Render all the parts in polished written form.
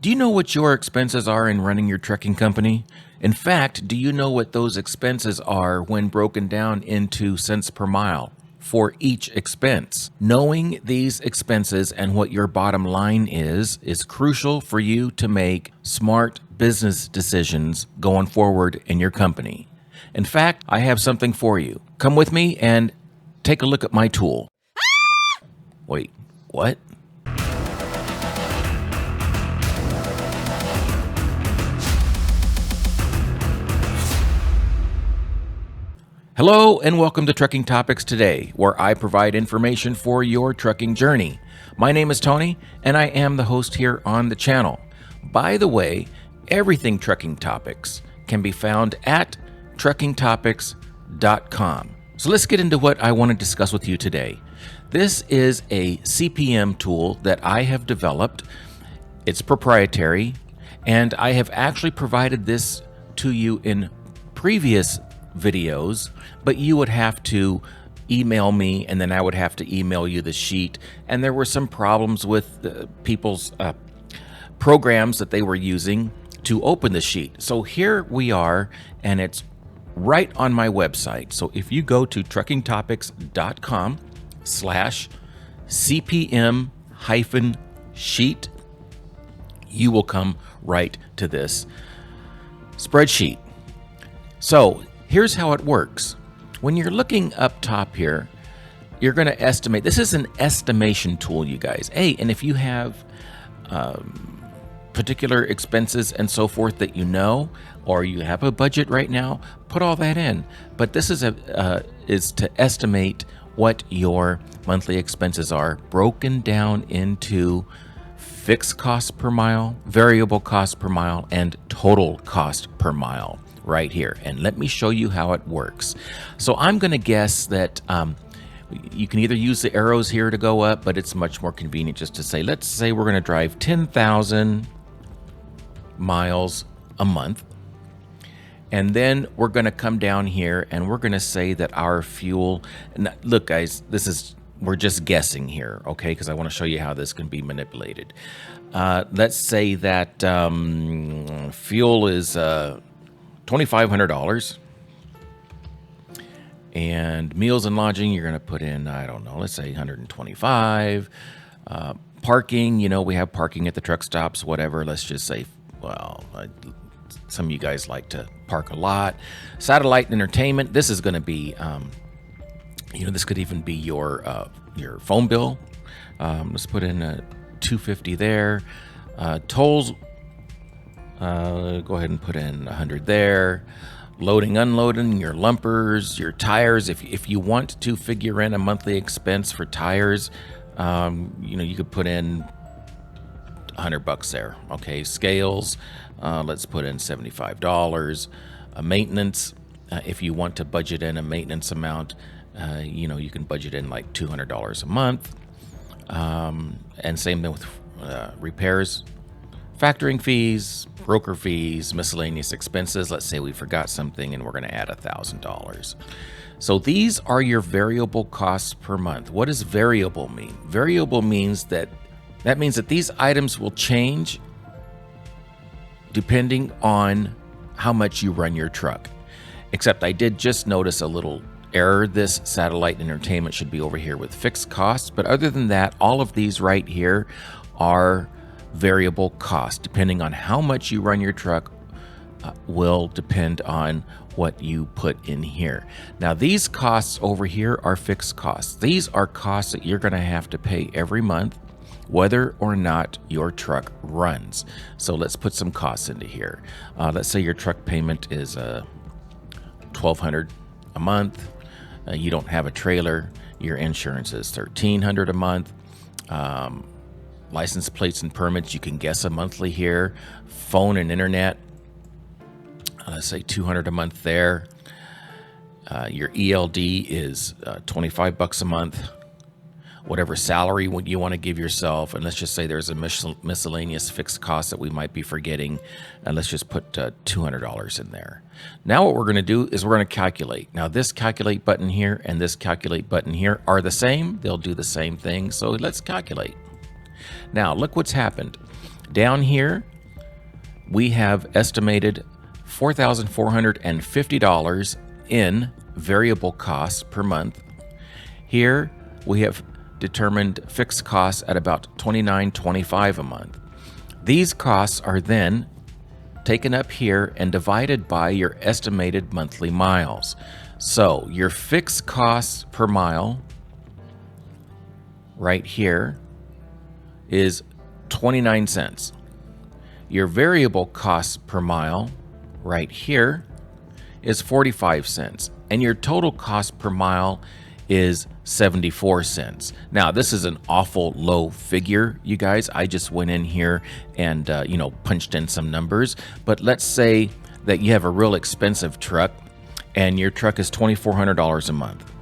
Do you know what your expenses are in running your trucking company? In fact, do you know what those expenses are when broken down into cents per mile for each expense? Knowing these expenses and what your bottom line is crucial for you to make smart business decisions going forward in your company. In fact, I have something for you. Come with me and take a look at my tool. Wait, what? Hello and welcome to Trucking Topics Today, where I provide information for your trucking journey. My name is Tony, and I am the host here on the channel. By the way, everything Trucking Topics can be found at truckingtopics.com. So let's get into what I want to discuss with you today. This is a CPM tool that I have developed. It's proprietary, and I have actually provided this to you in previous videos, but you would have to email me and then I would have to email you the sheet. And there were some problems with people's programs that they were using to open the sheet. So here we are, and it's right on my website. So if you go to truckingtopics.com/CPM-sheet, you will come right to this spreadsheet. So here's how it works. When you're looking up top here, you're going to estimate. This is an estimation tool, you guys. Hey, and if you have particular expenses and so forth that you know, or you have a budget right now, put all that in. But this is to estimate what your monthly expenses are, broken down into fixed cost per mile, variable cost per mile, and total cost per mile. Right here, and let me show you how it works. So I'm going to guess that you can either use the arrows here to go up, but it's much more convenient just to say, let's say we're going to drive 10,000 miles a month, and then we're going to come down here and we're going to say that our fuel, and look guys, we're just guessing here, okay, because I want to show you how this can be manipulated. Let's say that fuel is $2,500, and meals and lodging you're going to put in, I don't know, let's say 125. Parking, we have parking at the truck stops, whatever. Let's just say, well, some of you guys like to park a lot. Satellite entertainment, this is going to be this could even be your phone bill. Let's put in a $250 there. Tolls, go ahead and put in 100 there. Loading, unloading, your lumpers, your tires. If you want to figure in a monthly expense for tires, you could put in $100 there. Okay, scales, let's put in $75. Maintenance, if you want to budget in a maintenance amount, you can budget in like $200 a month. And same thing with repairs. Factoring fees, broker fees, miscellaneous expenses. Let's say we forgot something and we're going to add $1,000. So these are your variable costs per month. What does variable mean? Variable means that these items will change depending on how much you run your truck. Except I did just notice a little error. This satellite entertainment should be over here with fixed costs. But other than that, all of these right here are variable cost. Depending on how much you run your truck will depend on what you put in here. Now these costs over here are fixed costs. These are costs that you're going to have to pay every month whether or not your truck runs. So let's put some costs into here. Let's say your truck payment is $1,200 a month. You don't have a trailer. Your insurance is $1,300 a month. License plates and permits, you can guess a monthly here. Phone and internet, let's say $200 a month there. Your ELD is $25 a month. Whatever salary you want to give yourself, and let's just say there's a miscellaneous fixed cost that we might be forgetting, and let's just put $200 in there. Now what we're going to do is we're going to calculate. Now this calculate button here and this calculate button here are the same. They'll do the same thing. So let's calculate. Now look what's happened. Down here we have estimated $4,450 in variable costs per month. Here we have determined fixed costs at about $29.25 a month. These costs are then taken up here and divided by your estimated monthly miles. So your fixed costs per mile right here is 29 cents. Your variable costs per mile right here is 45 cents. And your total cost per mile is 74 cents. Now, this is an awful low figure, you guys. I just went in here and, punched in some numbers. But let's say that you have a real expensive truck and your truck is $2,400 a month.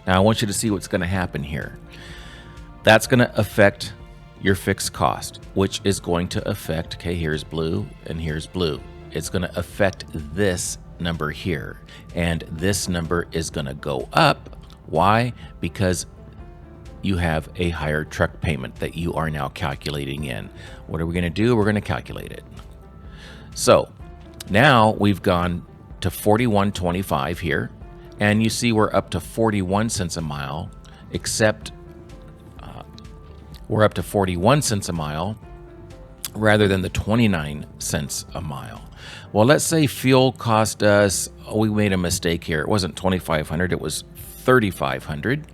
Now, I want you to see what's going to happen here. That's going to affect your fixed cost, which is going to affect, okay, here's blue and here's blue. It's going to affect this number here, and this number is going to go up. Why? Because you have a higher truck payment that you are now calculating in. What are we going to do? We're going to calculate it. So now we've gone to $41.25 here, and you see we're up to 41 cents a mile, except we're up to 41 cents a mile rather than the 29 cents a mile. Well, let's say fuel cost us, we made a mistake here. It wasn't $2,500, it was $3,500.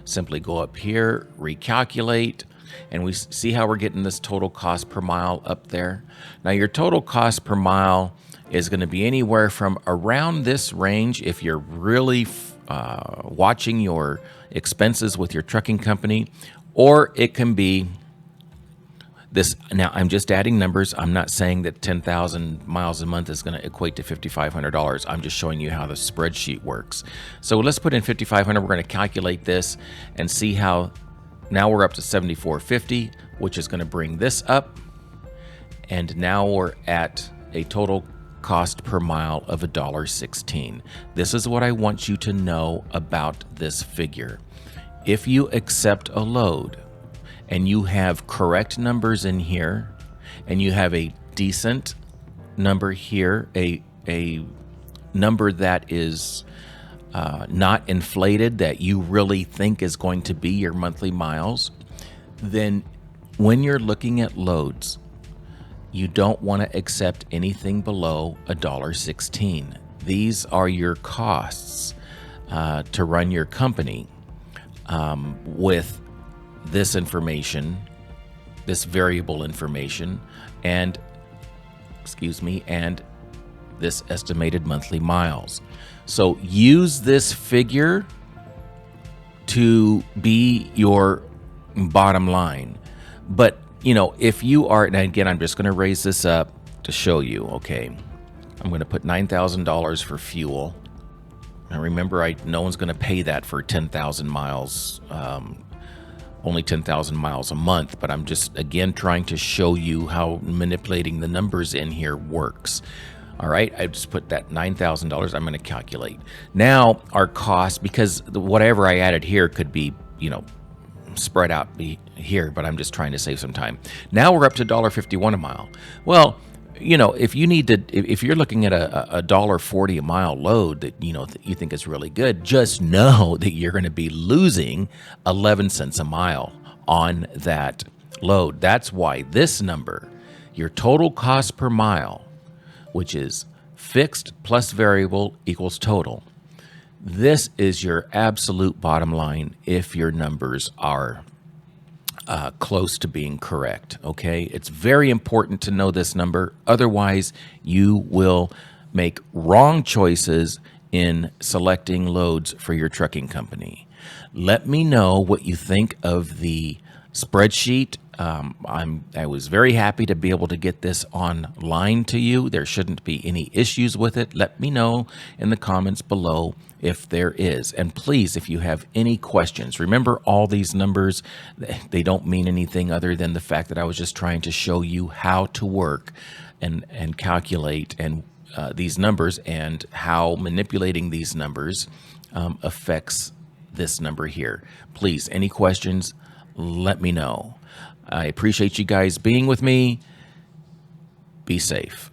Simply go up here, recalculate, and we see how we're getting this total cost per mile up there. Now, your total cost per mile is going to be anywhere from around this range if you're really watching your expenses with your trucking company, or it can be this. Now, I'm just adding numbers. I'm not saying that 10,000 miles a month is going to equate to $5,500. I'm just showing you how the spreadsheet works. So let's put in $5,500. We're going to calculate this and see how now we're up to $74.50, which is going to bring this up. And now we're at a total cost per mile of $1.16. This is what I want you to know about this figure. If you accept a load and you have correct numbers in here and you have a decent number here, a number that is not inflated, that you really think is going to be your monthly miles, then when you're looking at loads, you don't want to accept anything below $1.16. These are your costs to run your company with this information, this variable information, and this estimated monthly miles. So use this figure to be your bottom line. But if you are, and again, I'm just going to raise this up to show you, okay, I'm going to put $9,000 for fuel. Now remember, no one's going to pay that for 10,000 miles, only 10,000 miles a month, but I'm just, again, trying to show you how manipulating the numbers in here works. All right, I just put that $9,000, I'm going to calculate. Now our cost, because whatever I added here could be, spread out here, but I'm just trying to save some time. Now we're up to $1.51 a mile. Well, if you need to, if you're looking at a $1.40 a mile load that you think is really good, just know that you're going to be losing 11 cents a mile on that load. That's why this number, your total cost per mile, which is fixed plus variable equals total. This is your absolute bottom line if your numbers are close to being correct, okay? It's very important to know this number. Otherwise, you will make wrong choices in selecting loads for your trucking company. Let me know what you think of the spreadsheet. I was very happy to be able to get this online to you. There shouldn't be any issues with it. Let me know in the comments below if there is. And please, if you have any questions, remember all these numbers, they don't mean anything other than the fact that I was just trying to show you how to work and calculate and these numbers and how manipulating these numbers affects this number here. Please, any questions, let me know. I appreciate you guys being with me. Be safe.